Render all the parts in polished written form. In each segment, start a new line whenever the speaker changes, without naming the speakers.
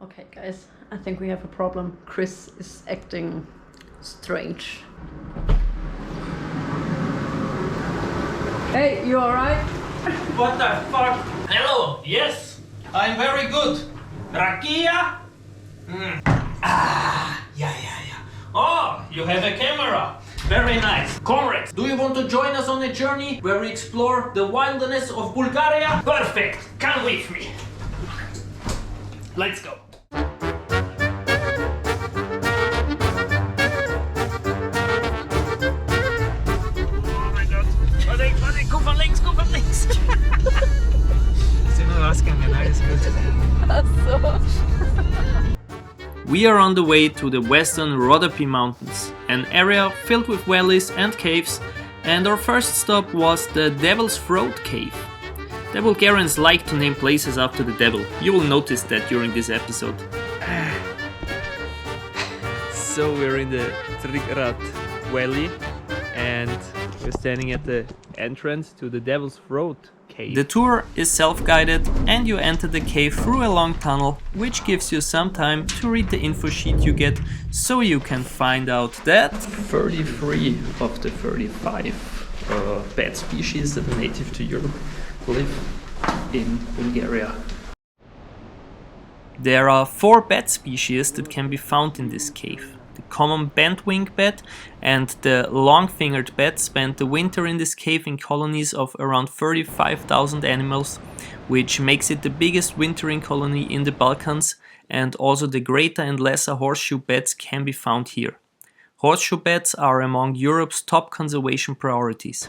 Okay, guys, I think we have a problem. Chris is acting strange. Hey, you alright?
What the fuck? Hello, yes, I'm very good. Rakia? Yeah. Oh, you have a camera. Very nice. Comrades, do you want to join us on a journey where we explore the wilderness of Bulgaria? Perfect. Come with me. Let's go. Oh my god. Warte, guck von links. Sind nur rausgegangen, alles gut. We are on the way to the western Rhodope Mountains, an area filled with valleys and caves, and our first stop was the Devil's Throat Cave. The Bulgarians like to name places after the devil. You will notice that during this episode.
So we're in the Trigrat Valley and we're standing at the entrance to the Devil's Throat Cave.
The tour is self-guided and you enter the cave through a long tunnel, which gives you some time to read the info sheet you get, so you can find out that 33 of the 35 bat species that are native to Europe live in Bulgaria. There are 4 bat species that can be found in this cave. The common bent-winged bat and the long-fingered bat spend the winter in this cave in colonies of around 35,000 animals, which makes it the biggest wintering colony in the Balkans, and also the greater and lesser horseshoe bats can be found here. Horseshoe bats are among Europe's top conservation priorities.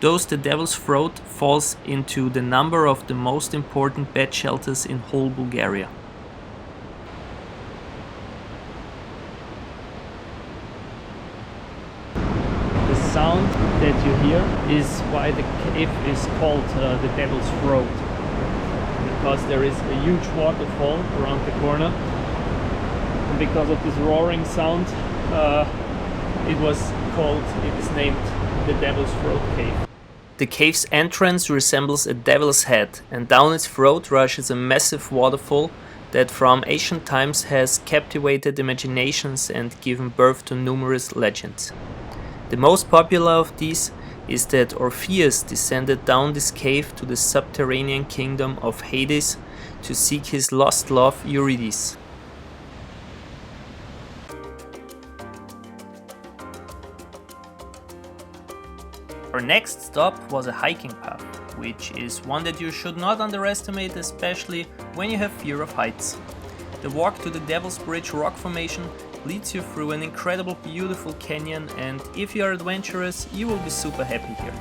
Thus, the Devil's Throat falls into the number of the most important bat shelters in whole Bulgaria.
The sound that you hear is why the cave is called the Devil's Throat, because there is a huge waterfall around the corner, and because of this roaring sound it is named the Devil's Throat Cave.
The cave's entrance resembles a devil's head, and down its throat rushes a massive waterfall that from ancient times has captivated imaginations and given birth to numerous legends. The most popular of these is that Orpheus descended down this cave to the subterranean kingdom of Hades to seek his lost love Eurydice. Our next stop was a hiking path, which is one that you should not underestimate, especially when you have fear of heights. The walk to the Devil's Bridge rock formation leads you through an incredible beautiful canyon, and if you are adventurous, you will be super happy here.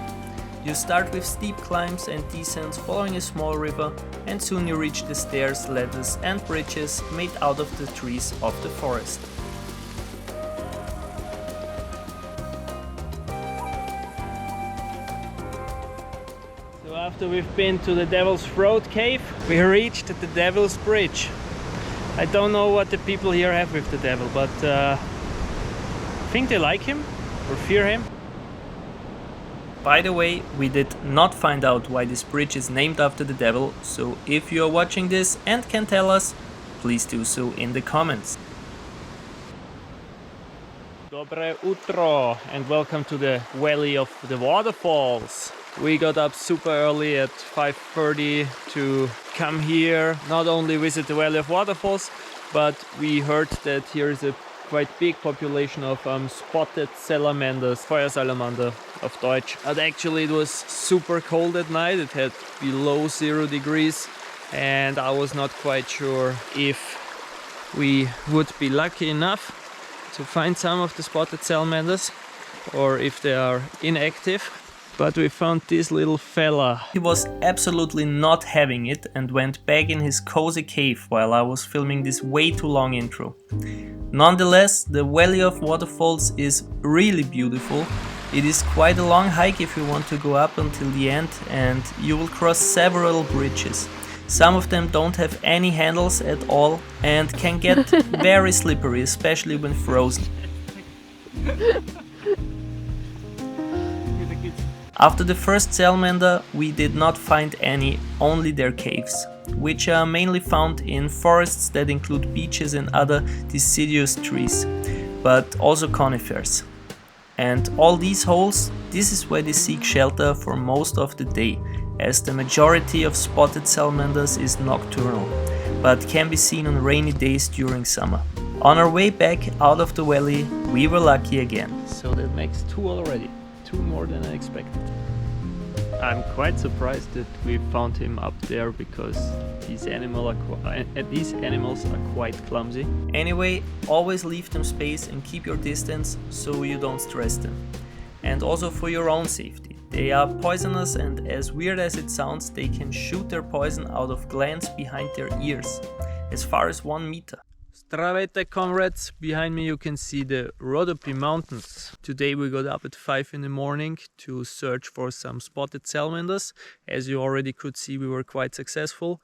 You start with steep climbs and descents following a small river, and soon you reach the stairs, ladders and bridges made out of the trees of the forest.
So after we've been to the Devil's Throat Cave, we reached the Devil's Bridge. I don't know what the people here have with the devil, but I think they like him or fear him.
By the way, we did not find out why this bridge is named after the devil, so if you are watching this and can tell us, please do so in the comments.
Dobre utro and welcome to the Valley of the Waterfalls. We got up super early at 5:30 to come here, not only visit the Valley of Waterfalls, but we heard that here is a quite big population of spotted salamanders, Feuersalamander auf Deutsch. But actually it was super cold at night, it had below 0 degrees, and I was not quite sure if we would be lucky enough to find some of the spotted salamanders or if they are inactive. But we found this little fella.
He was absolutely not having it and went back in his cozy cave while I was filming this way too long intro. Nonetheless, the Valley of Waterfalls is really beautiful. It is quite a long hike if you want to go up until the end, and you will cross several bridges. Some of them don't have any handles at all and can get very slippery, especially when frozen. After the first salamander, we did not find any, only their caves, which are mainly found in forests that include beeches and other deciduous trees, but also conifers. And all these holes, this is where they seek shelter for most of the day, as the majority of spotted salamanders is nocturnal, but can be seen on rainy days during summer. On our way back out of the valley, we were lucky again.
So that makes 2 already. 2 more than I expected. I'm quite surprised that we found him up there because these animals are quite clumsy.
Anyway, always leave them space and keep your distance so you don't stress them. And also for your own safety. They are poisonous, and as weird as it sounds, they can shoot their poison out of glands behind their ears, as far as 1 meter.
Здравейте, comrades! Behind me you can see the Rhodope Mountains. Today we got up at 5 in the morning to search for some spotted salamanders. As you already could see, we were quite successful.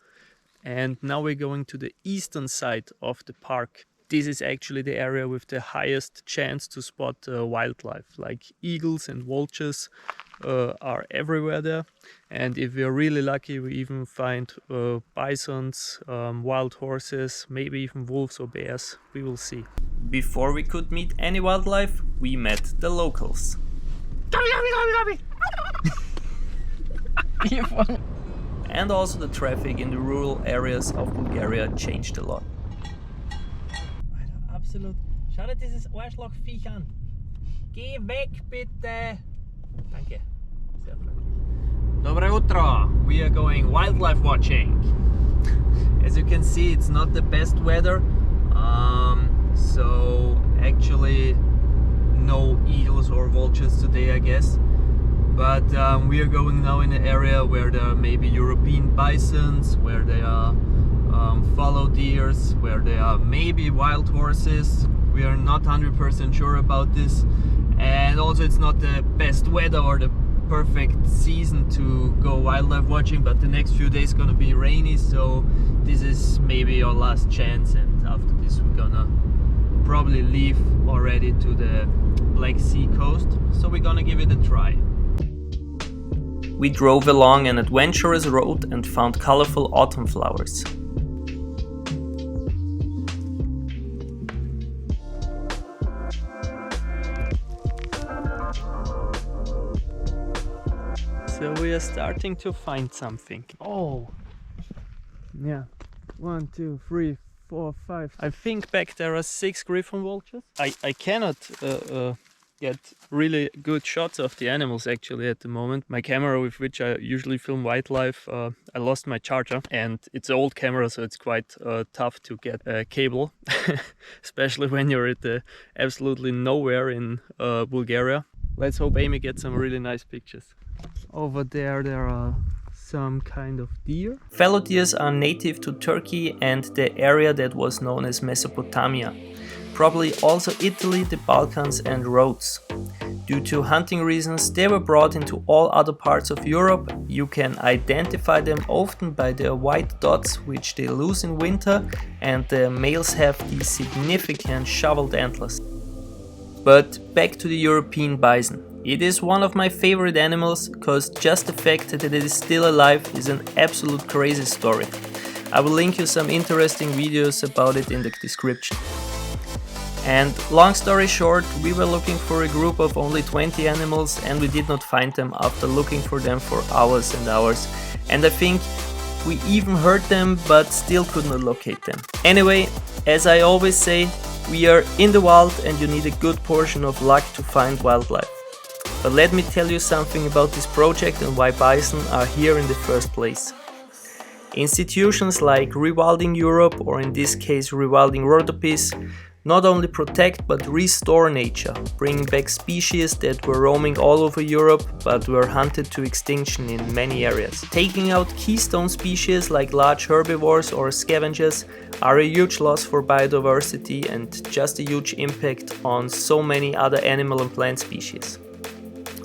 And now we're going to the eastern side of the park. This is actually the area with the highest chance to spot wildlife, like eagles and vultures are everywhere there. And if we're really lucky, we even find bisons, wild horses, maybe even wolves or bears. We will see.
Before we could meet any wildlife, we met the locals. And also the traffic in the rural areas of Bulgaria changed a lot.
Absolut. Schau dir dieses Arschlochviech an. Geh weg, bitte. Danke. Sehr freundlich.
Dobre utro! We are going wildlife watching. As you can see, it's not the best weather, so actually no eagles or vultures today, I guess. But we are going now in an area where there are maybe European bisons, where there are fallow deers, where there are maybe wild horses. We are not 100% sure about this, and also it's not the best weather or the perfect season to go wildlife watching, but the next few days gonna be rainy, so this is maybe our last chance, and after this we're gonna probably leave already to the Black Sea coast, so we're gonna give it a try.
We drove along an adventurous road and found colorful autumn flowers.
So we are starting to find something. Oh, yeah. 1, 2, 3, 4, 5. I think back there are 6 griffon vultures. I cannot get really good shots of the animals actually at the moment. My camera with which I usually film wildlife, I lost my charger, and it's an old camera, so it's quite tough to get a cable, especially when you're at the absolutely nowhere in Bulgaria. Let's hope Amy gets some really nice pictures. Over there are some kind of deer.
Fallow deers are native to Turkey and the area that was known as Mesopotamia, probably also Italy, the Balkans and Rhodes. Due to hunting reasons, they were brought into all other parts of Europe. You can identify them often by their white dots, which they lose in winter, and the males have these significant shoveled antlers. But back to the European bison. It is one of my favorite animals, because just the fact that it is still alive is an absolute crazy story. I will link you some interesting videos about it in the description. And long story short, we were looking for a group of only 20 animals and we did not find them after looking for them for hours and hours. And I think we even heard them but still could not locate them. Anyway, as I always say, we are in the wild and you need a good portion of luck to find wildlife. But let me tell you something about this project and why bison are here in the first place. Institutions like Rewilding Europe, or in this case Rewilding Rhodopes, not only protect but restore nature, bringing back species that were roaming all over Europe but were hunted to extinction in many areas. Taking out keystone species like large herbivores or scavengers are a huge loss for biodiversity and just a huge impact on so many other animal and plant species.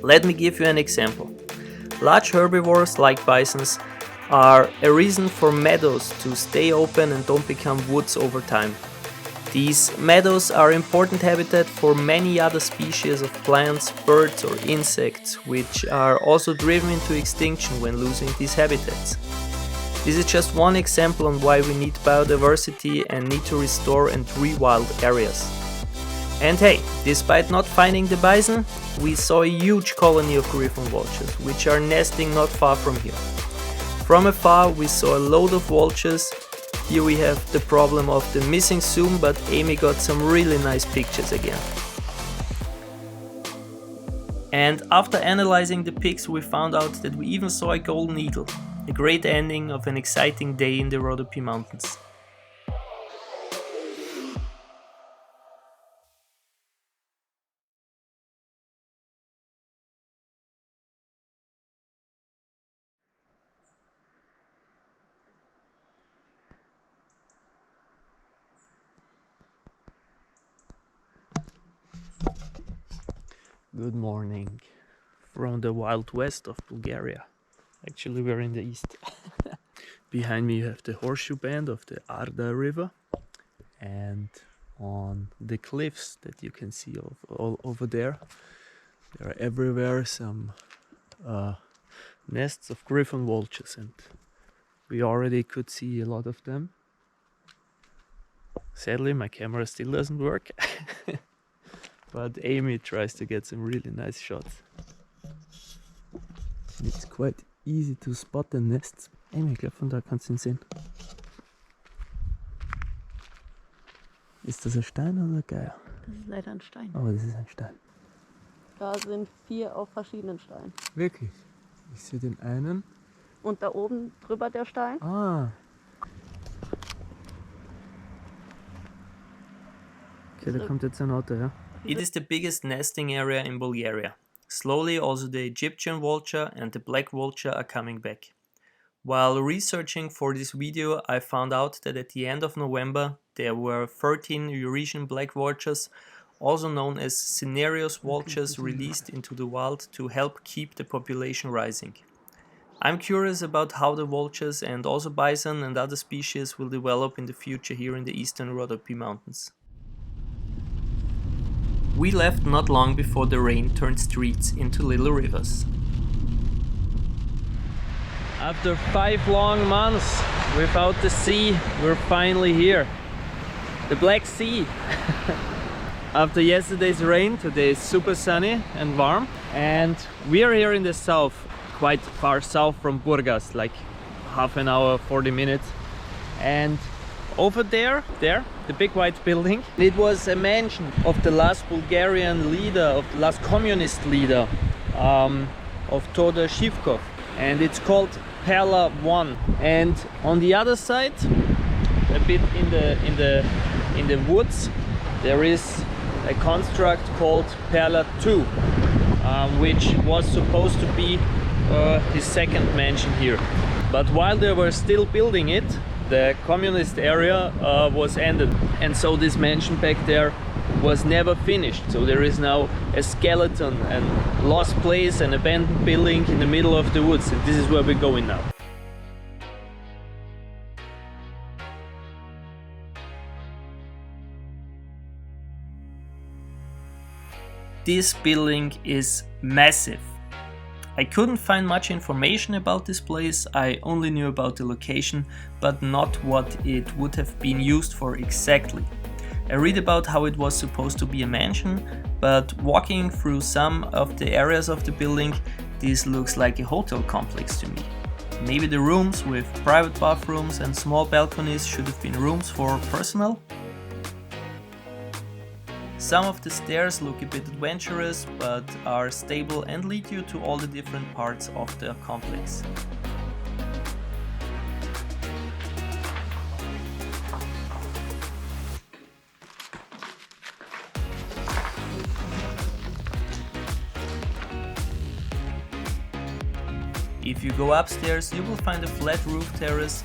Let me give you an example. Large herbivores like bisons are a reason for meadows to stay open and don't become woods over time. These meadows are important habitat for many other species of plants, birds or insects, which are also driven into extinction when losing these habitats. This is just one example on why we need biodiversity and need to restore and rewild areas. And hey, despite not finding the bison, we saw a huge colony of griffon vultures, which are nesting not far from here. From afar we saw a load of vultures. Here we have the problem of the missing zoom, but Amy got some really nice pictures again. And after analyzing the pics, we found out that we even saw a golden eagle, a great ending of an exciting day in the Rhodope Mountains.
Good morning from the wild west of Bulgaria. Actually, we're in the east. Behind me you have the horseshoe band of the Arda River, and on the cliffs that you can see all over there are everywhere some nests of griffon vultures, and we already could see a lot of them. Sadly, my camera still doesn't work. But Amy tries to get some really nice shots. It's quite easy to spot the nests. Amy, ich glaube, von da kannst du ihn sehen. Ist das ein Stein oder ein Geier?
Das ist leider ein Stein.
Oh, das ist ein Stein.
Da sind 4 auf verschiedenen Steinen.
Wirklich? Ich sehe den einen.
Und da oben drüber der Stein.
Ah. Okay, da kommt jetzt ein Auto, ja?
It is the biggest nesting area in Bulgaria. Slowly also the Egyptian vulture and the black vulture are coming back. While researching for this video, I found out that at the end of November there were 13 Eurasian black vultures, also known as Cinereous vultures, released into the wild to help keep the population rising. I'm curious about how the vultures and also bison and other species will develop in the future here in the eastern Rhodope Mountains. We left not long before the rain turned streets into little rivers.
After 5 long months without the sea, we're finally here. The Black Sea. After yesterday's rain, today is super sunny and warm. And we are here in the south, quite far south from Burgas, like half an hour, 40 minutes. And over there, the big white building, it was a mansion of the last Bulgarian leader, of the last communist leader, of Todor Shivkov, and it's called Perla 1. And on the other side, a bit in the woods, there is a construct called Perla 2, which was supposed to be his second mansion here. But while they were still building it, the communist area was ended, and so this mansion back there was never finished. So there is now a skeleton and lost place, an abandoned building in the middle of the woods, and this is where we're going now.
This building is massive. I couldn't find much information about this place. I only knew about the location, but not what it would have been used for exactly. I read about how it was supposed to be a mansion, but walking through some of the areas of the building, this looks like a hotel complex to me. Maybe the rooms with private bathrooms and small balconies should have been rooms for personnel? Some of the stairs look a bit adventurous, but are stable and lead you to all the different parts of the complex. If you go upstairs, you will find a flat roof terrace,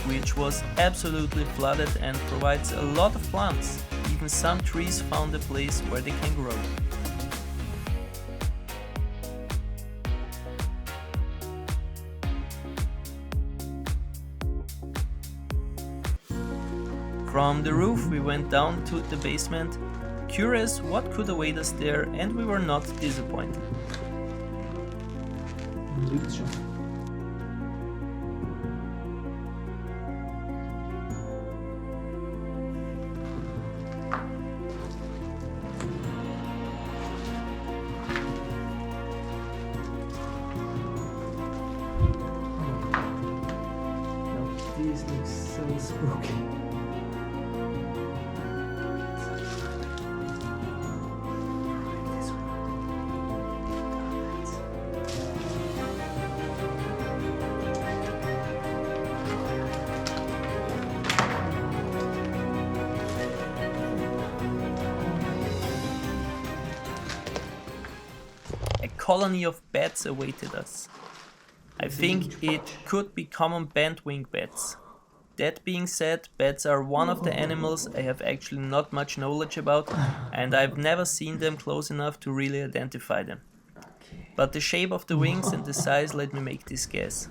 which was absolutely flooded and provides a lot of plants. Even some trees found a place where they can grow. From the roof we went down to the basement, curious what could await us there, and we were not disappointed.
These look so spooky.
A colony of bats awaited us. I think it could be common bent-winged bats. That being said, bats are one of the animals I have actually not much knowledge about, and I've never seen them close enough to really identify them. But the shape of the wings and the size let me make this guess.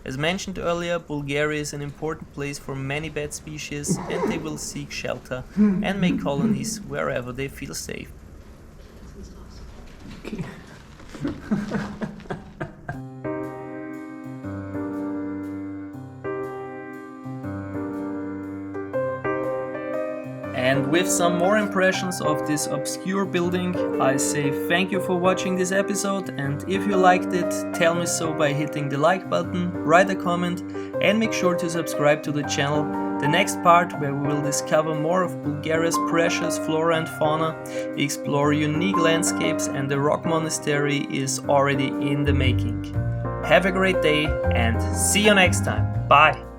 As mentioned earlier, Bulgaria is an important place for many bat species, and they will seek shelter and make colonies wherever they feel safe. And with some more impressions of this obscure building, I say thank you for watching this episode, and if you liked it, tell me so by hitting the like button, write a comment, and make sure to subscribe to the channel. The next part, where we will discover more of Bulgaria's precious flora and fauna, explore unique landscapes, and the rock monastery, is already in the making. Have a great day and see you next time. Bye!